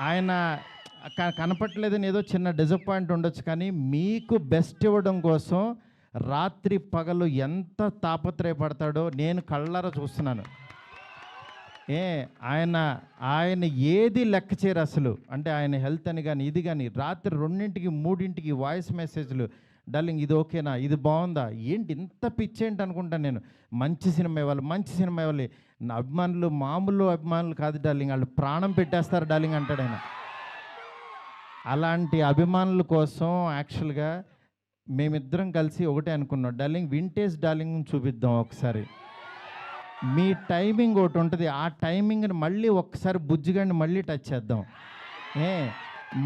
ఆయన కనపట్లేదని ఏదో చిన్న డిసప్పాయింట్ ఉండొచ్చు, కానీ మీకు బెస్ట్ ఇవ్వడం కోసం రాత్రి పగలు ఎంత తాపత్రయపడతాడో నేను కళ్ళారా చూస్తున్నాను. ఆయన ఆయన ఏది లెక్క చేయరు అసలు. అంటే ఆయన హెల్త్ అని కానీ ఇది కానీ రాత్రి 2ంటికి 3ంటికి వాయిస్ మెసేజ్లు, డార్లింగ్ ఇది ఓకేనా, ఇది బాగుందా, ఏంటి ఇంత పిచ్చేంటి అనుకుంటాను నేను. మంచి సినిమా ఇవ్వాలి, మంచి సినిమా ఇవ్వాలి. నా అభిమానులు మామూలు అభిమానులు కాదు డార్లింగ్, వాళ్ళు ప్రాణం పెట్టేస్తారు డార్లింగ్ అంటాడు ఆయన. అలాంటి అభిమానుల కోసం యాక్చువల్గా మేమిద్దరం కలిసి ఒకటే అనుకున్నాం, డార్లింగ్ వింటేజ్ డార్లింగ్ చూపిద్దాం ఒకసారి. మీ టైమింగ్ ఒకటి ఉంటుంది, ఆ టైమింగ్ని మళ్ళీ ఒకసారి బుజ్జిగాడిని మళ్ళీ టచ్ చేద్దాం.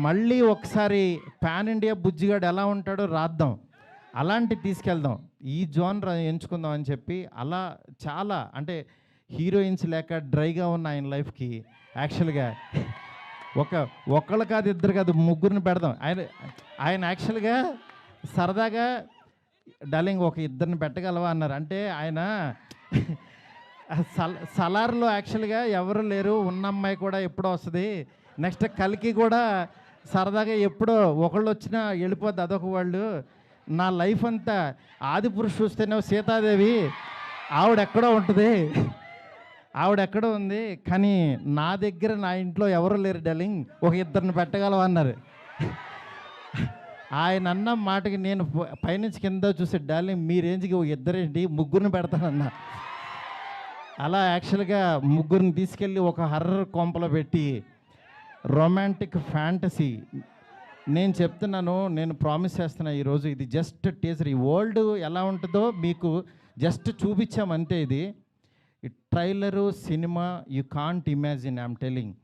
మళ్ళీ ఒకసారి పాన్ ఇండియా బుజ్జిగాడు ఎలా ఉంటాడో రాద్దాం, అలాంటి తీసుకెళ్దాం, ఈ జోనర్ ఎంచుకుందాం అని చెప్పి అలా చాలా అంటే హీరోయిన్స్ లేక డ్రైగా ఉన్న ఆయన లైఫ్కి యాక్చువల్గా ఒకళ్ళు కాదు ఇద్దరు కాదు ముగ్గురిని పెడదాం. ఆయన యాక్చువల్గా సరదాగా డార్లింగ్ ఒక ఇద్దరిని పెట్టగలవా అన్నారు. అంటే ఆయన సలార్లో యాక్చువల్గా ఎవరు లేరు, ఉన్న అమ్మాయి కూడా ఎప్పుడో వస్తుంది, నెక్స్ట్ కలికి కూడా సరదాగా ఎప్పుడో ఒకళ్ళు వచ్చినా వెళ్ళిపోద్ది, అదొక వాళ్ళు. నా లైఫ్ అంతా ఆదిపురుషు చూస్తేనే సీతాదేవి ఆవిడెక్కడో ఉంటుంది, ఆవిడెక్కడో ఉంది, కానీ నా దగ్గర నా ఇంట్లో ఎవరు లేరు డార్లింగ్, ఒక ఇద్దరిని పెట్టగలవా అన్నారు. ఆయన అన్న మాటకి నేను పైనుంచి కింద చూసే, డార్లింగ్ మీ రేంజ్కి ఒక ఇద్దరేంటి ముగ్గురిని పెడతానన్నా. అలా యాక్చువల్గా ముగ్గురిని తీసుకెళ్ళి ఒక హర్రర్ కొంపలో పెట్టి రొమాంటిక్ ఫ్యాంటసీ నేను చెప్తున్నాను, నేను ప్రామిస్ చేస్తున్నా ఈరోజు ఇది జస్ట్ టీజర్. ఈ వరల్డ్ ఎలా ఉంటుందో మీకు జస్ట్ చూపించామంతే. ఇది trailer cinema you can't imagine, I'm telling.